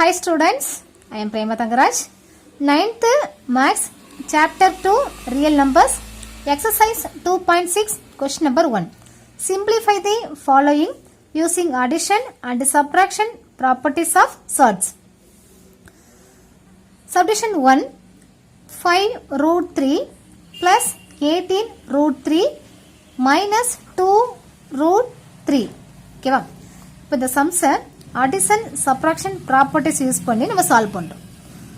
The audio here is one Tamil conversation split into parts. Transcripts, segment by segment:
Hi students, I am Prema Thangaraj. 9th Maths Chapter 2 Real Numbers Exercise 2.6 Question number 1. Simplify the following using addition and subtraction properties of surds. Subdivision 1 5 root 3 plus 18 root 3 minus 2 root 3. Okay, இப்போ இந்த சம்ஸை அடிஷன் சப்ராக்ஷன் ப்ராப்பர்ட்டிஸ் யூஸ் பண்ணி நம்ம சால்வ் பண்றோம்.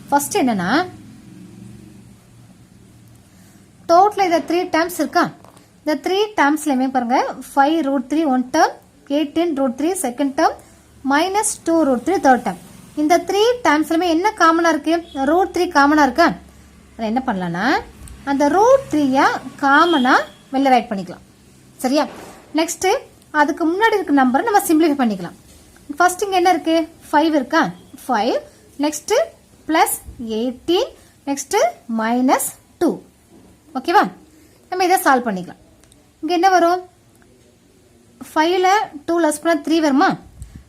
ஃபர்ஸ்ட் என்னன்னா டோட்டல் இத 3 டேர்ம்ஸ் இருக்கா? இந்த 3 டேர்ம்ஸ்லயுமே பாருங்க 5 root 3 one term, 18 root 3 second term, minus 2 root 3 third term. இந்த 3 டேர்ம்ஸ்லயுமே என்ன காமனா இருக்கு? ரூட் 3 காமனா இருக்கா? அதை என்ன பண்ணலாம்னா அந்த ரூட் 3 காமனா வெளில ரைட் பண்ணிக்கலாம். சரியா? நெக்ஸ்ட் அதுக்கு முன்னாடி இருக்க நம்பரை நம்ம சிம்பிளிஃபை பண்ணிக்கலாம். ஃபர்ஸ்ட் இங்க என்ன இருக்கு? 5 இருக்கா? 5 நெக்ஸ்ட் பிளஸ் 18 நெக்ஸ்ட் மைனஸ் 2. ஓகேவா? நம்ம இதை சால்வ் பண்ணிக்கலாம். இங்க என்ன வரும்? 5ல 2 லெஸ் பண்ணா 3 வருமா?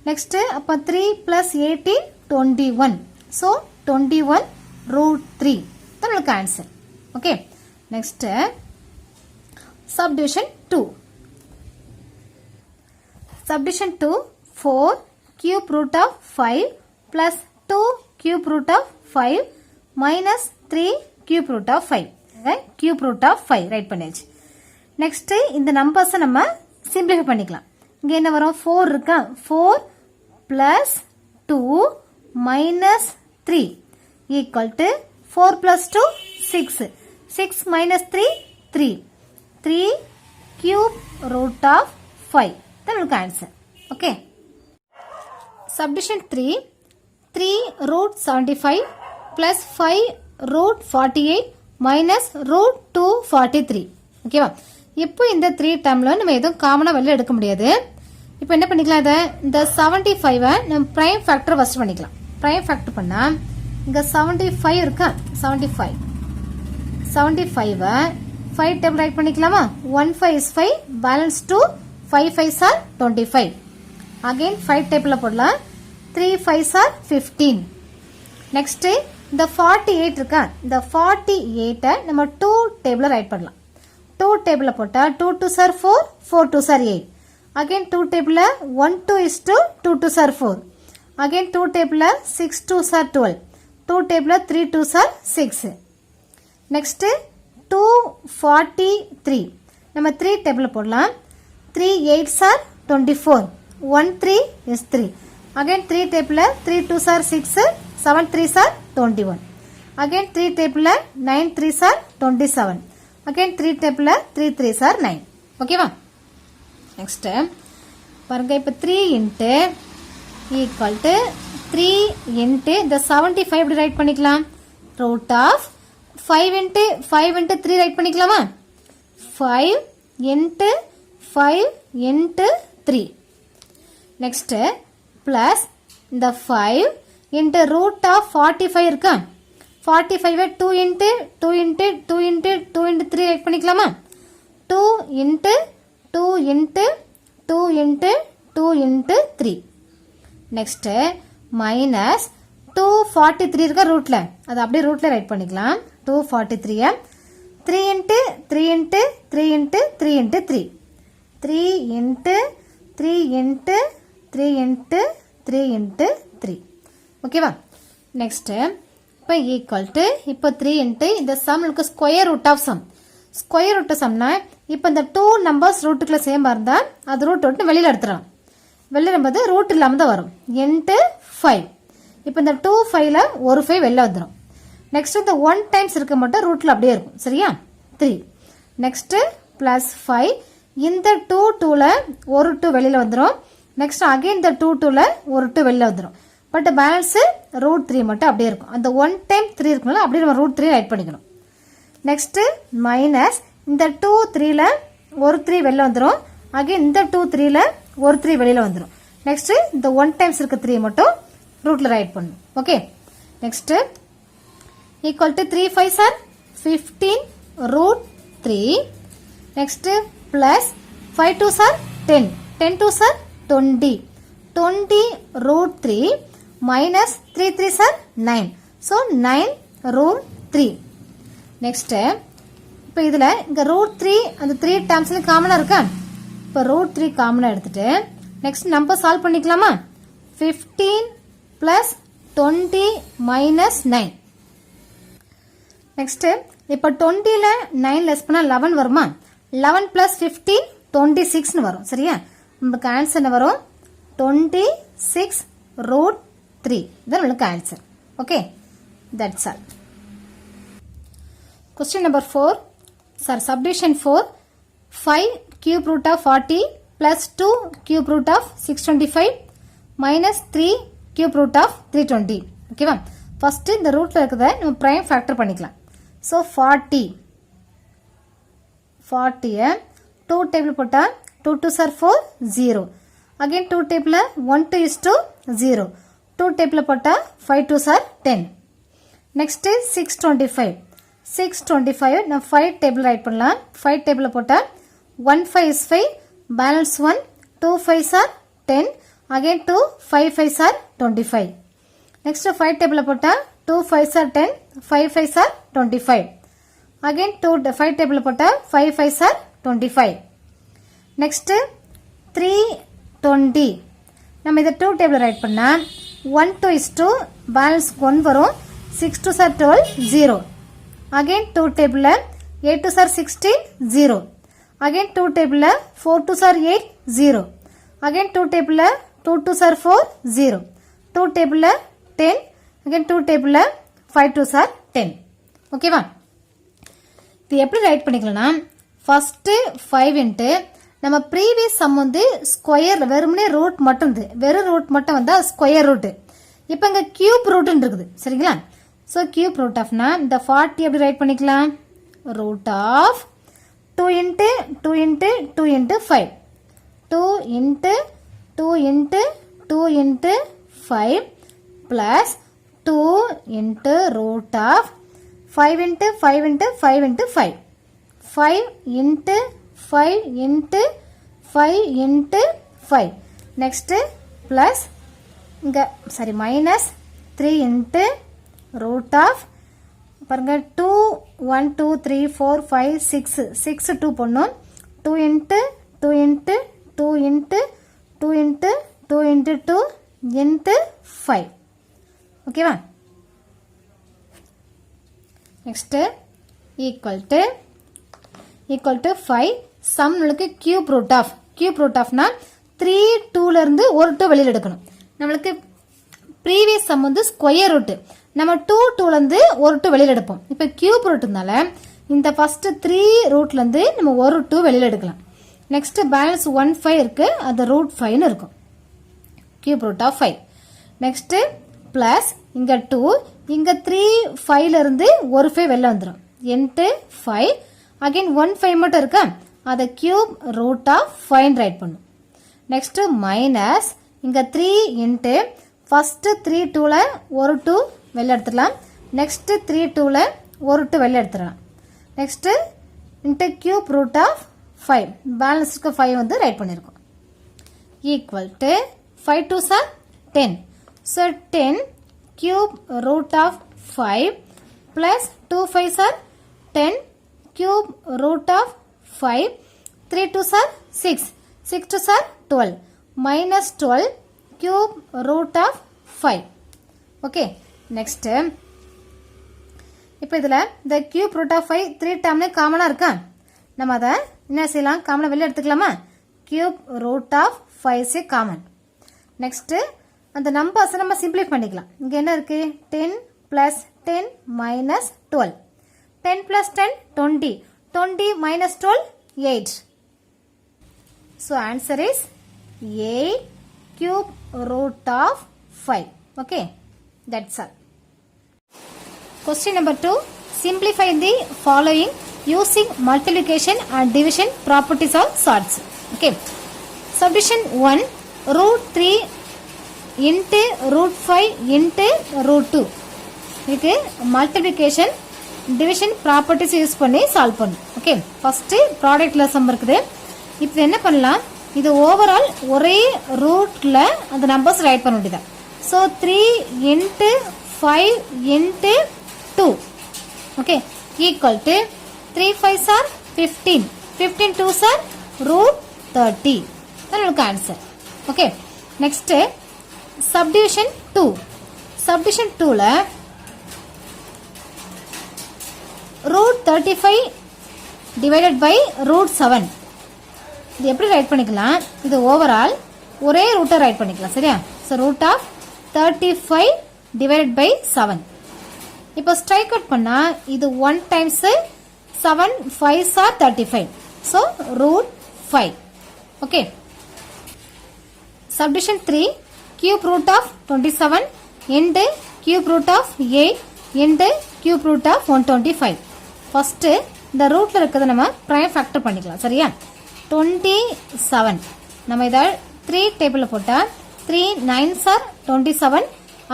நெக்ஸ்ட் அப்ப 3 பிளஸ் 18 21. சோ 21 ரூட் 3 தான் நமக்கு answer. Okay, next subdivision 2. Subdivision 2 4 cube root of 5 plus 2 cube root of 5 minus 3 cube root of 5. Cube root of 5 right பண்ணியாச்சு. நெக்ஸ்ட் இந்த நம்பர்ஸை நம்ம சிம்பிளிஃபை பண்ணிக்கலாம். இங்க என்ன வரும்? 4 இருக்கா? 4 plus 2 minus 3 equal to 4 plus 2 6. 6 minus 3 3. 3 cube root of 5 தான் நமக்கு answer. Okay, subdivision 3 3 root 75 plus 5 root 48 minus root 243. ஓகேவா? இப்போ இந்த 3 டேர்ம்ல நம்ம எதுவும் காமனா வெளில எடுக்க முடியாது. இப்போ என்ன பண்ணிக்கலாம்? இதை இந்த 75 நம்ம பிரைம் ஃபேக்டர் ஃபர்ஸ்ட் பண்ணிக்கலாம். பிரைம் ஃபேக்டர் பண்ணா இங்க 75 இருக்கா? 75 5 டேபிள் ரைட் பண்ணிக்கலாமா? 1 5 is 5 balance 2 5 5s are 25. again 5 டேபிள்ல போடலாம். 3 5s are 15. நெக்ஸ்ட் இந்த 48 இருக்கா? இந்த 48 நம்ம 2 டேபிள்ல ரைட் பண்ணலாம். 2 டேபிள்ல போட்டா 2 2s are 4 4 2s are 8. again 2 டேபிள்ல 1 2 is 2 2 2s are 4. again 2 டேபிள்ல 6 2s are 12. 2 டேபிள்ல 3 2s are 6. நெக்ஸ்ட் 243 நம்ம 3 டேபிள்ல போடலாம். 3 8s are 24. 1 3 is 3. again 3 டேபிள்ல 3 2s are 6. 7 3s are 21. again 3 டேபிள்ல 9 3s are 27. again 3 டேபிள்ல 3 3s are 9. ஓகேவா? நெக்ஸ்ட் பாருங்க, இப்ப 3 into equal to 3 into இந்த 75 எப்படி ரைட் பண்ணிக்கலாம்? root of 5 into 3 ரைட் பண்ணிக்கலாமா? 5 into 5 into 3. நெக்ஸ்ட் பிளஸ் இந்த 5 into root of 45 இருக்கா? 45 2 into 2 into 2 into 2 into 3 right பண்ணிக்கலாமா? 2 into 2 into 2 into 2 into 3. Next minus 243 இருக்கா ரூட்ல? அது அப்படியே ரூட்ல ரைட் பண்ணிக்கலாம். 243 3 into 3 into 3 into 3 into 3. 3 into 3 into 3 into 3 into 3. ஓகேவா? நெக்ஸ்ட் இப்போ ஈக்குவல் டு இப்போ 3 into இந்த சம் நமக்கு square root of sum. Square root சம்னா இப்போ இந்த 2 நம்பர்ஸ் ரூட்டுக்குள்ள சேமா இருந்தா அது ரூட் விட்டு வெளியில எடுத்துறோம். வெளியில வரும்போது ரூட் இல்லாம தான் வரும். into 5. இப்போ இந்த 2 5ல ஒரு 5 வெளில வந்துரும். நெக்ஸ்ட் இந்த 1 டைம்ஸ் இருக்க மட்டும் ரூட்ல அப்படியே இருக்கும். சரியா? 3. நெக்ஸ்ட் பிளஸ் 5 இந்த 2 2ல ஒரு 2 வெளியில வந்துரும். நெக்ஸ்ட் அகைன் இந்த 2 2ல ஒரு 2 வெளியில வந்துரும். பட் பேலன்ஸ் ரூட் 3 மட்டும் அப்படியே இருக்கும். அந்த 1 டைம் 3 இருக்கும்ல, அப்படியே நம்ம ரூட் 3 ரைட் பண்ணிக்கணும். நெக்ஸ்ட் மைனஸ் இந்த 2 3ல ஒரு 3 வெளியில வந்துரும். அகைன் இந்த 2 3ல ஒரு 3 வெளியில வந்துரும். நெக்ஸ்ட் இந்த 1 டைம்ஸ் இருக்க 3 மட்டும் ரூட்ல ரைட் பண்ணணும். Okay, next equal to 3 5s are 15 root 3. next plus 5 2s are 10. 10 2s are 20. 20 root 3 minus 3 3s are 9. So 9 root 3. Next, இப்போ இதில் இங்கே root 3 அந்த 3 டேர்ம்ஸ்லையும் காமனாக இருக்கா? இப்போ root 3 காமனாக எடுத்துட்டு நெக்ஸ்ட் நம்பர் சால்வ் பண்ணிக்கலாமா? 15 plus 20 minus 9. நெக்ஸ்ட் இப்போ 20ல 9 லெஸ் பண்ணால் 11 வருமா? 11 plus 15 26னு வரும். சரியா? நமக்கு ஆன்சர் என்ன வரும்? 26 root 3. இதான் நமக்கு answer. Okay, that's all. Question number 4. Sir, subdivision 4. 5 cube root of 40 plus 2 cube root of 625 minus 3 cube root of 320. ஓகேவா? ஃபர்ஸ்ட் இந்த ரூட்ல இருக்கிறத நம்ம பிரைம் ஃபேக்டர் பண்ணிக்கலாம். ஸோ 40 2 டேபிள் போட்டா 2 2s are 4 0. Again 2 table 1 2 is to 0. 2 table போட்டா 5 2s are 10. நெக்ஸ்ட் 625 நான் 5 டேபிள் ரைட் பண்ணலாம். 5 டேபிள் போட்டா 1 5 is 5, balance 1, 2 5s are 10, again 2 5 5s are 25. Next 5 table போட்டா 2 5s are 10, 5 5s are 25. Again 5 table போட்டா 5 5s are 25. Next 320. நம்ம இத 2 table ரைட் பண்ணா 1 2 is 2, balance 1 வரும், 6 2s are 12, 0. Again 2 table 8 2s are 16, 0. Again 2 table 4 2s are 8, 0. Again 2 table 2 2s are 4, 0. 2 table 10. Again 2 table 5 2s are 10. ஓகேவா? இது எப்படி ரைட் பண்ணிக்கலாம்னா ஃபர்ஸ்ட் 5 இன்ட்டு நம்ம ப்ரீவியஸ் சம் வந்து ஸ்கொயர் வெறுமனே ரூட் மட்டும் இருந்து வெறும் ரூட் மட்டும் வந்தா ஸ்கொயர் ரூட். இப்போ இங்க கியூப் ரூட்னு இருக்குது. சரிங்களா? ஸோ கியூப் ரூட் ஆஃப்னா இந்த 40 எப்படி ரைட் பண்ணிக்கலாம்? Root of 2 into 2 into 2 into 5. 2 into 2 into 2 into 5 plus 2 into root of 5 into 5 into 5 into 5. 5 into 5 into 5 into 5. Next plus minus 3 into root of பாருங்க 2 1 2 3 4 5 6 6 2 போடணும். 2 into 2 into 2 into 2 into 2 into 2 into 5. ஓகேவா? Next equal to 5. சம் நம்மளுக்கு கியூப் ரூட் ஆஃப்னா 3 2ல இருந்து ஒரு 2 வெளியில் எடுக்கணும். நம்மளுக்கு ப்ரீவியஸ் சம் வந்து ஸ்கொயர் ரூட், நம்ம 2 2ல இருந்து ஒரு 2 வெளியில் எடுப்போம். இப்போ கியூப் ரூட்னால இந்த ஃபர்ஸ்ட் 3 ரூட்ல இருந்து நம்ம ஒரு 2 வெளியில் எடுக்கலாம். நெக்ஸ்ட் பேலன்ஸ் 1 5 இருக்கு, அது ரூட் 5னு இருக்கும். Cube root of 5. Next plus இங்க 2, இங்க 3 5ல இருந்து ஒரு 5 வெளில வந்துரும். இன்டு 5, அகைன் 1 5 மட்டும் இருக்கா, அதை கியூப் ரூட் ஆஃப் 5 ரைட் பண்ணும். நெக்ஸ்ட் மைனஸ் இங்க 3 இன்டு ஃபர்ஸ்ட் 3 2ல ஒரு 2 வெளில எடுத்துடலாம். நெக்ஸ்ட் 3 2ல ஒரு 2 வெளில எடுத்துடலாம். Next into cube root of 5, பேலன்ஸ்க்கு 5 வந்து ரைட் பண்ணிருக்கோம். Equal to 5 2s are 10. So 10 cube root of 5 plus 2 5s are 10 cube root of 5. 3 2s are 6. 6 2s are 12 minus 12 cube root of 5. Okay. Next. இப்போ இதில் the cube root of 5 3 டேர்ம்ல காமனா இருக்கா, நம்ம அதை என்ன செய்யலாம், காமனா வெளில எடுத்துக்கலாமா? cube root of 5 is common. Next அந்த நம்பர்ஸ் நம்ம சிம்பிளை பண்ணிக்கலாம். இங்க என்ன இருக்கு? 10 plus 10 minus 12. 10 plus 10 20. 20 minus 12 8. So answer is 8 cube root of 5. Okay, that's all. Question number 2. Simplify the following using multiplication and division properties of sorts. Okay. Subdivision 1 root 3 into root 5 into root 2. இதுக்கு multiplication division properties யூஸ் பண்ணி சால்வ் பண்ணும். ஓகே, ஃபர்ஸ்ட் ப்ராடக்ட்ல சம் இருக்குது. இப்போ என்ன பண்ணலாம், இது ஓவரால் ஒரே ரூட்ல அந்த நம்பர்ஸ் ரைட் பண்ண வேண்டியது. So 3 into 5 into 2. Okay. Equal to 3 5s are 15. 15 2s are root 30. Then look answer. Okay. Next subdivision 2. Subdivision 2 la root 35 divided by root 7. இது எப்படி ரைட் பண்ணிக்கலாம்? இது ஓவரால் ஒரே ரூட்டை ரைட் பண்ணிக்கலாம். சரியா? So root of 35 divided by 7. இப்போ ஸ்ட்ரைக் அவுட் பண்ணா இது 1 times 7 5s are 35. So root 5. Okay. Subdivision 3 cube root of 27 into cube root of 8 into cube root of 125. First இந்த ரூட்ல இருக்கிறத நம்ம prime factor பண்ணிக்கலாம். சரியா? 27 நம்ம இத 3 டேபிள்ல போட்டா 3 9s are 27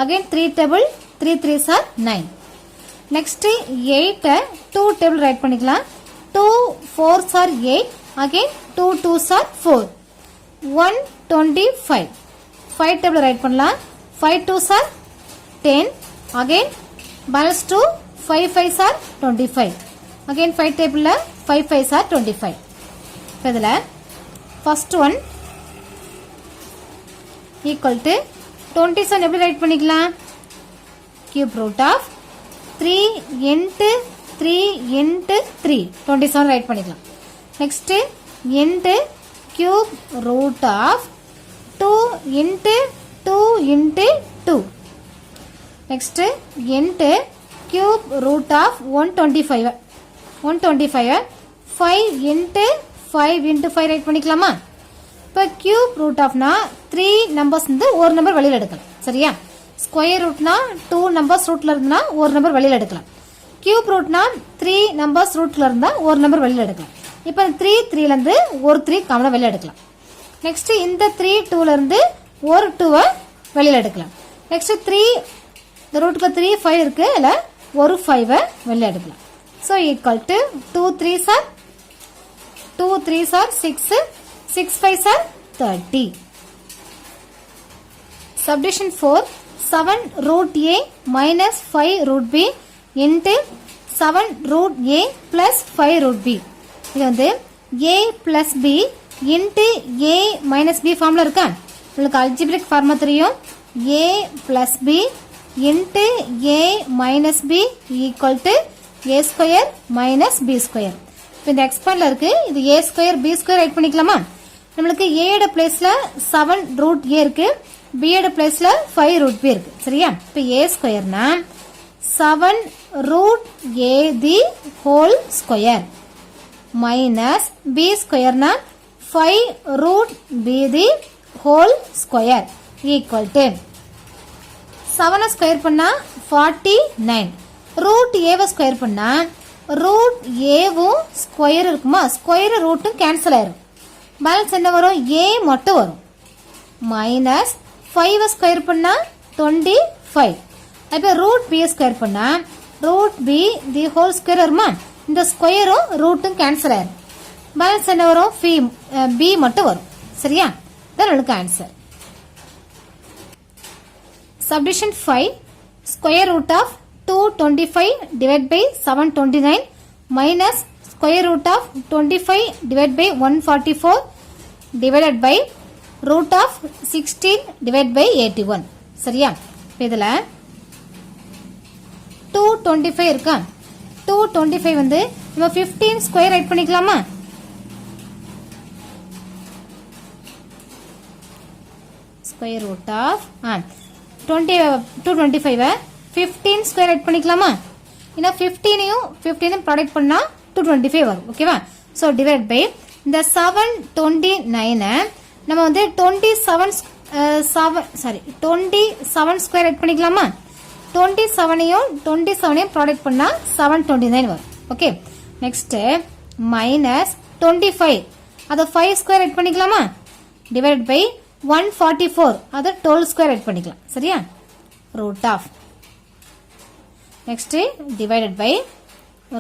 again 3 table 3 3s are 9. Next 8 2 table right பண்ணிக்கலாம். 2 4s are 8 again 2 2s are 4. 125 5 table right பண்ணலாம். 5 2s are 10 again balance 2 5 5s are 25 again 5 table 5 5s are 25. இப்போ இதுல first one equal to 27 எப்படி ரைட் பண்ணிக்கலாம்? cube root of 3 into 3 into 3 27 right பண்ணிக்கலாம். next into cube root of 2 into 2 into 2. next into cube root of 125 5 into 5 into 5 write பண்ணிக்கலாமா? இப்போ cube root ofனா 3 numbers இருந்து ஒரு நம்பர் வெளியில எடுக்கலாம். சரியா? ஸ்கொயர் ரூட்னா 2 numbers ரூட்ல இருந்தா ஒரு நம்பர் வெளியில எடுக்கலாம். cube rootனா 3 numbers ரூட்ல இருந்தா ஒரு நம்பர் வெளியில எடுக்கலாம். இப்போ 3 3ல இருந்து ஒரு 3 காமனா வெளியில எடுக்கலாம். நெக்ஸ்ட் இந்த 3 2ல இருந்து ஒரு 2 வெளியில எடுக்கலாம். நெக்ஸ்ட் 3 இந்த ரூட்ல 3 5 இருக்கு. இல்ல ஒரு 5 வெளியில எடுக்கலாம். So equal to 2 3s are 2 3s are 6 6 5s are 30. Subdivision 4 7 root a minus 5 root b into 7 root a plus 5 root b. இது வந்து a plus b into a minus b formula இருக்கா? உங்களுக்கு அல்ஜிப்ரிக் ஃபார்முலா தெரியும். a plus b into a minus b equal to a square minus b square. இப்போ இந்த எக்ஸ்பாண்ட்ல இருக்கு. இது a square b square right பண்ணிக்கலாமா? நம்மளுக்கு a யோட பிளேஸ்ல 7 root a இருக்கு. b யோட பிளேஸ்ல 5 root b இருக்கு. சரியா? இப்போ a ஸ்கொயர்னா 7 root a the whole square minus b ஸ்கொயர்னா 5 root b the whole square equal to 7 square பண்ணா 49. root a ஸ்கொயர் பண்ணா root a வும் ஸ்கொயர் இருக்குமா? ஸ்கொயர் ரூட்டும் கேன்சல் ஆயிரும். பேலன்ஸ் என்ன வரும்? a மட்டும் வரும். மைனஸ் 5 ஸ்கொயர் பண்ணா 25. அப்ப ரூட் b ஸ்கொயர் பண்ணா root b the whole square வருமா? இந்த ஸ்கொயரும் ரூட்டும் கேன்சல் ஆயிரும். பேலன்ஸ் என்ன வரும்? b மட்டும் வரும். சரியா? இதான் உங்களுக்கு answer. Subdivision 5 square root of 225 divided by 729 minus square root of 25 divided by 144 divided by root of 16 divided by 81. சரியா? இதுல 225 இருக்கா? 225 வந்து நம்ம 15 ஸ்கொயர் ரைட் பண்ணிக்கலாமா? Square root of 225 15 square write பண்ணிக்கலாமா? ஏன்னா 15 ப்ராடக்ட் பண்ணா 225 வரும். ஓகேவா? சோ டிவைட் பை இந்த 729 நம்ம வந்து 27 ஸ்கொயர் ரைட் பண்ணிக்கலாமா? 27 ப்ராடக்ட் பண்ணா 729 வரும். ஓகே. நெக்ஸ்ட் மைனஸ் 25 அத 5 ஸ்கொயர் ரைட் பண்ணிக்கலாமா? டிவைட் பை 144 அத 12 ஸ்கொயர் ரைட் பண்ணிக்கலாம். சரியா? Root of next divided by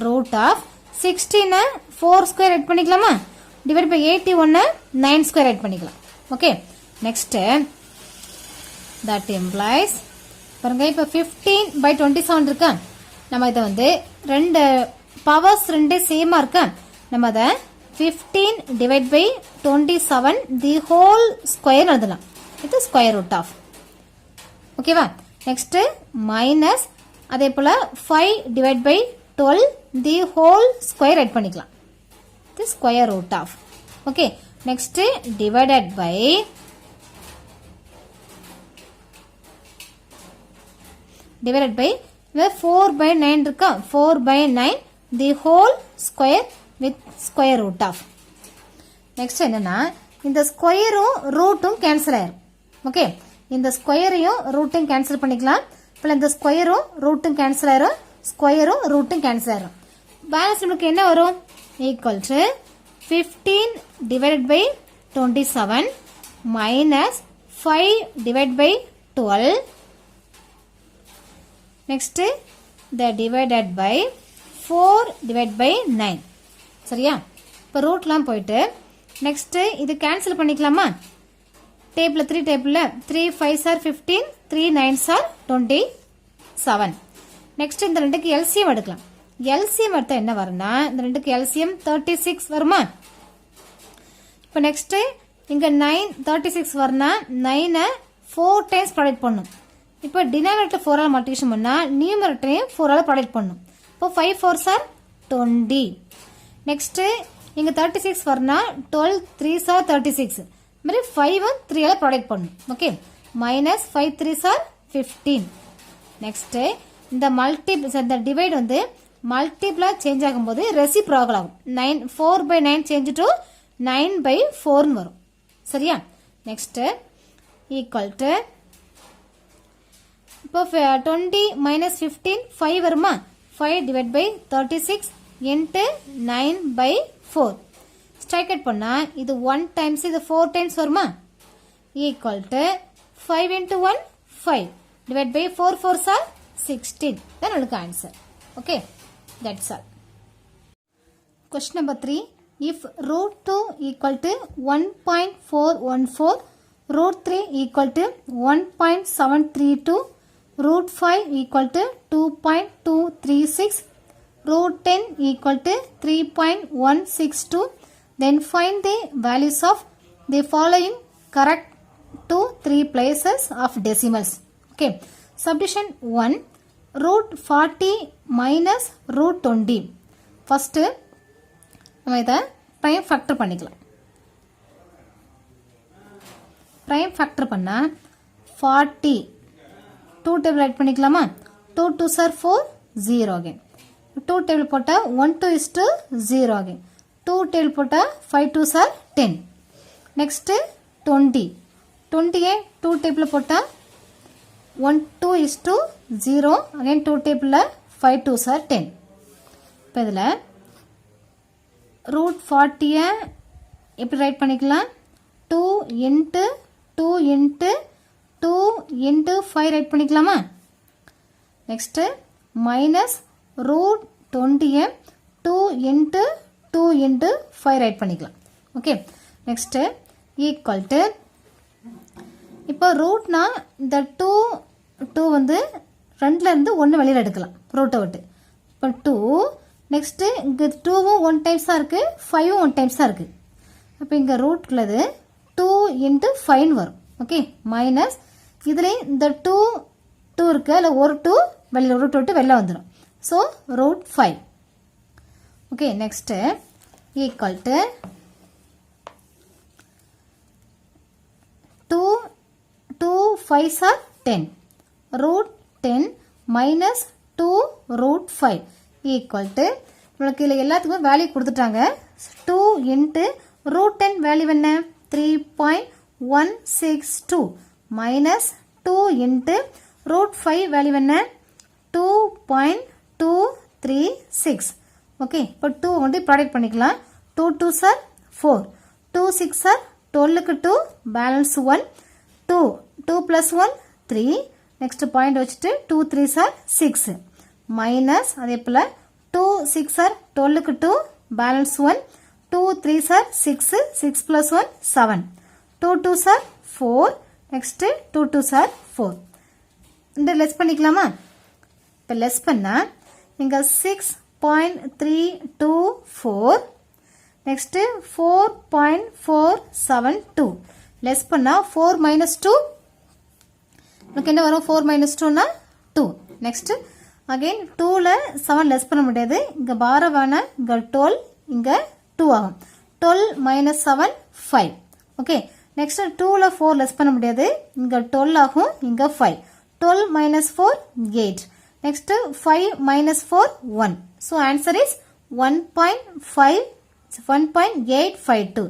root of 16 4 square write பண்ணிக்கலாமா? டிவைட் பை 81 9 ஸ்கொயர் ரைட் பண்ணிக்கலாம். ஓகே. நெக்ஸ்ட் that implies பாருங்க இப்போ 15 by 27 இருக்கா நம்ம இதை வந்து ரெண்டு பவர்ஸ் ரெண்டே சேமா இருக்கா நம்ம அதை 15 divided by 27 the whole square எழுதலாம் இது ஸ்கொயர் ரூட் ஆஃப் ஓகேவா நெக்ஸ்ட் மைனஸ் அதே போல 5 divided by 12 the whole square add பண்ணிக்கலாம் இது square root of okay next divided by divided by 4 by 9 இருக்கா 4 by 9 the whole square with square root of next என்னன்னா இந்த ஸ்கொயரும் ரூட்டும் கேன்சல் ஆயிரும் ஓகே இந்த ஸ்கொயரையும் ரூட்டும் கேன்சல் பண்ணிக்கலாம் இப்போ இந்த ஸ்கொயரும் ரூட்டும் கேன்சல் ஆயிரும் ஸ்கொயரும் ரூட்டும் கேன்சல் ஆயிரும் பேலன்ஸ் நமக்கு என்ன வரும் equal to 15 divided by 27 minus 5 divided by 12 next the divided by 4 divided by 9 சரியா இப்போ ரூட்லாம் போயிட்டு நெக்ஸ்ட் இது கேன்சல் பண்ணிக்கலாமா டேபிள் 3 டேபிள்ல 3 5s are 15 3 9s are 27 next இந்த ரெண்டுக்கு எல்சிஎம் எடுக்கலாம் எல்சிஎம் எடுத்தா என்ன வரும்னா இந்த ரெண்டுக்கு எல்சிஎம் 36 வருமா இப்போ நெக்ஸ்ட் இங்க 9 36 வரும்னா 9 4 டைம்ஸ் ப்ராடக்ட் பண்ணும் இப்போ டினாமினேட்டர் 4 ஆல் மல்டிப்ளிகேஷன் பண்ணா நியூமரேட்டரையும் 4 ஆல் ப்ராடக்ட் பண்ணும் இப்போ 5 4s are 20 நெக்ஸ்ட் இங்க 36 வரும்னா 12 3s are 36 மாதிரி 5 3 ஆல் ப்ராடக்ட் பண்ணும் okay minus 5 3s are 15 next இந்த இந்த டிவைட் வந்து மல்டிப்ளா சேஞ்ச் ஆகும்போது ரெசிப்ரோக்கல் ஆகும் 4 by 9 சேஞ்ச் டு 9 by 4 வரும் சரியா நெக்ஸ்ட் ஈக்குவல் டு இப்போ 20 minus 15 5 வருமா 5 divided by 36 into 9 by 4 strike out பண்ணா இது 1 times இது 4 times வருமா equal to 5 into 1 5 divided by 4 4s are 16 then உங்களுக்கு answer okay that's all question number 3 if root 2 equal to 1.414 root 3 equal to 1.732 root 5 equal to 2.236 root 10 equal to 3.162 then find the values of the following correct to 3 places of decimals okay subdivision 1 root 40 minus root 20 first நம்ம இதை prime factor பண்ணிக்கலாம் prime factor பண்ணா 40 2 table add பண்ணிக்கலாமா 2 2s are 4 0 again 2 table போட்டா 1 2 is to 0 again 2 table போட்டா 5 2s are 10 next 20 20 2 table போட்டா 1 2 is to 0 again 2 table 5 2s are 10 இப்போ இதுல root 40 எப்படி ரைட் பண்ணிக்கலாம் 2 into 2 into 2 into 5 ரைட் பண்ணிக்கலாமா next minus root 20 2 into 2 into 5 write பண்ணிக்கலாம் ஓகே நெக்ஸ்ட் ஈக்குவல் டு இப்போ ரூட்னா இந்த 2 வந்து ரெண்டுல இருந்து 1 வெளியில எடுக்கலாம் ரூட்டை விட்டு இப்போ 2 நெக்ஸ்ட் இங்க 2வும் 1 டைம்ஸ் தான் இருக்கு 5வும் 1 டைம்ஸ் தான் இருக்கு அப்போ இங்க ரூட்குள்ளது 2 into 5 வரும் ஓகே மைனஸ் இதுல இந்த 2 இருக்கு அதுல ஒரு 2 வெளியில ரூட் விட்டு வெளில வந்துடும் so root 5 okay next equal to 2 5s are 10 root 10 minus 2 root 5 equal to உங்களுக்கு இதில் எல்லாத்துக்கும் வேல்யூ கொடுத்துட்டாங்க 2 into root 10 வேல்யூ என்ன 3.162 minus 2 into root 5 வேல்யூ என்ன 2.236 ஓகே இப்போ 2 வந்து ப்ராடக்ட் பண்ணிக்கலாம் 2 2s are 4 2 6 are 12க்கு 2 balance 1 2 plus 1 3 next point வச்சுட்டு 2 3s are 6 minus அதே போல 2 6 are 12க்கு 2 balance 1 2 3s are 6 6 plus 1 7 2 2s are 4 next 2 2s are 4. இந்த லெஸ் பண்ணிக்கலாமா? இப்போ லெஸ் பண்ணா இங்க 6.324 next 4.472 less பண்ணா 4 minus 2 நமக்கு என்ன வரும்? 4 minus 2 னா 2. next again 2 ல 7 less பண்ண முடியாது, இங்க பாரவான இங்க 12 இங்க 2 ஆகும். 12 minus 7 5. okay next 2 ல 4 less பண்ண முடியாது, இங்க 12 ஆகும், இங்க 5. 12 minus 4 8. next 5 minus 4 1. so answer is 1.852.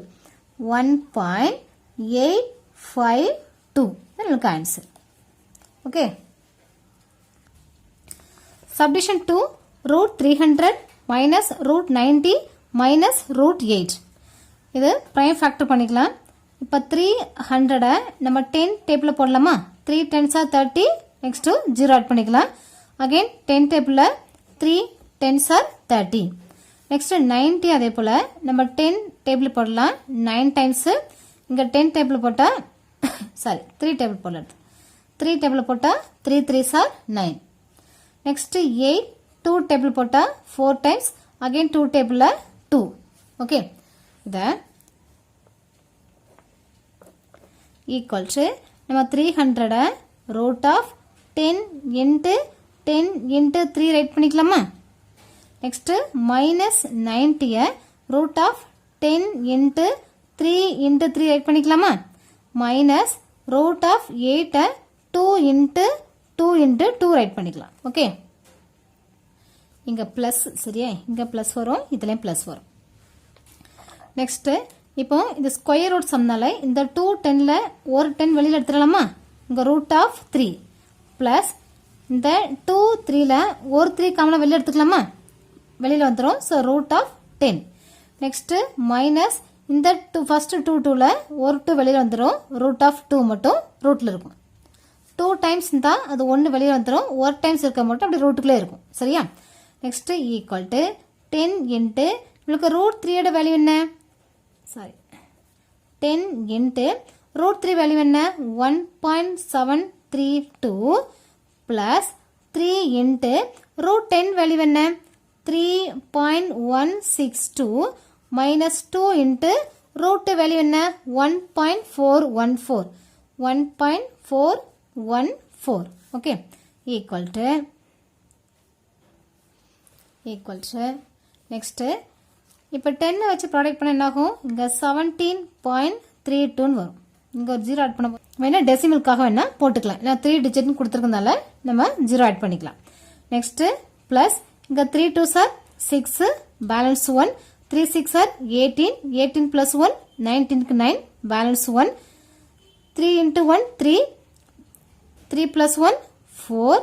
1.852 நமக்கு answer. okay subdivision 2 root 300 minus root 90 minus root 8. இது prime factor பண்ணிக்கலாம். இப்போ 300 நம்ம 10 டேபிள்ல போடலாமா? 3 10s are 30. next 0 ஆட் பண்ணிக்கலாம். again 10 டேபிள்ல 3 10s are 30. next 90 அதே போல நம்ம 10 டேபிள் போடலாம். 9 times இங்க 10 டேபிள் போட்டா சாரி 3 டேபிள் போடலாம். 3 டேபிள் போட்டா 3 3s are 9. next 8 2 டேபிள் போட்டா 4 times again 2 டேபிள்ல 2. okay இத equal to நம்ம 300 root of 10 into 10 into 3 right பண்ணிக்கலாமா? next minus 90 root of 10 into 3 into 3 right பண்ணிக்கலாமா? minus root of 8 2 into 2 into 2 right பண்ணிக்கலாம். ஓகே இங்க பிளஸ் சரியா? இங்க பிளஸ் வரும், இதுலயும் பிளஸ் வரும். நெக்ஸ்ட் இப்போ இந்த ஸ்கொயர் ரூட் சம்னால இந்த 2 10ல ஒரு 10 வெளியில எடுத்துடலாமா? இங்க ரூட் ஆஃப் 3 பிளஸ் இந்த 2 3ல ஒரு 3 காமனா வெளியில எடுத்துக்கலாமா? வெளியில வந்துரும். so root of 10. next minus இந்த 2 first 2 2ல ஒரு 2 வெளியில வந்துரும். root of 2 மட்டும் ரூட்ல இருக்கும். 2 times இருந்தா அது 1 வெளியில வந்துரும். ஒரு டைம்ஸ் இருக்க மட்டும் அப்படி ரூட்டுக்குள்ளே இருக்கும். சரியா? next equal to 10 into உங்களுக்கு root 3 ஓட வேல்யூ என்ன? சாரி 10 into root 3 வேல்யூ என்ன? 1.732 plus 3 into root 10 வேல்யூ என்ன? 3.162 minus 2 into root வேல்யூ என்ன? 1.414. 1.414. okay equal to next இப்போ 10 வச்சு ப்ராடக்ட் பண்ண என்ன ஆகும்? இங்க 17.32 வரும். இங்க ஒரு 0 ஆட் பண்ண வேணா டெசிமலுக்காக வேணா போட்டுக்கலாம். நான் 3 டிஜிட் கொடுத்திருக்கனால நம்ம 0 ஆட் பண்ணிக்கலாம். நெக்ஸ்ட் பிளஸ் இங்க 3 2s are 6 balance 1 3 6 are 18 18 plus 1 19 க்கு 9 balance 1 3 into 1 3 3 plus 1 4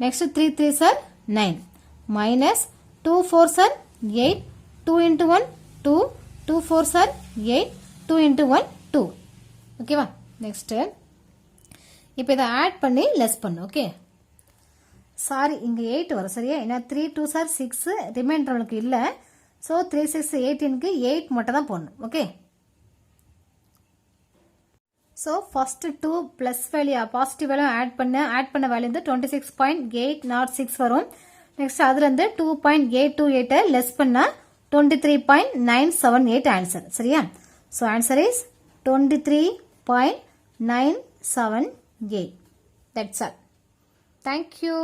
next 3 3s are 9 minus 2 4s are 8 2 into 1 2 2 4s are 8 2 into 1 2. ஓகேவா? நெக்ஸ்ட் இப்போ இதை ஆட் பண்ணி லெஸ் பண்ணு. ஓகே சாரி இங்க 8 வரும். சரியா? ஏன்னா 3 2s are 6 ரிமைண்டர் நமக்கு இல்ல. so 3 6 18க்கு 8 மட்டும் தான் போடணும். Okay so first 2 plus value positive value add பண்ண வேல்யூ வந்து 26.806 வரும். நெக்ஸ்ட் அதுல இருந்து 2.828 லெஸ் பண்ணா 23.978 ஆன்சர். சரியா? so answer is 23.978. that's all. thank you.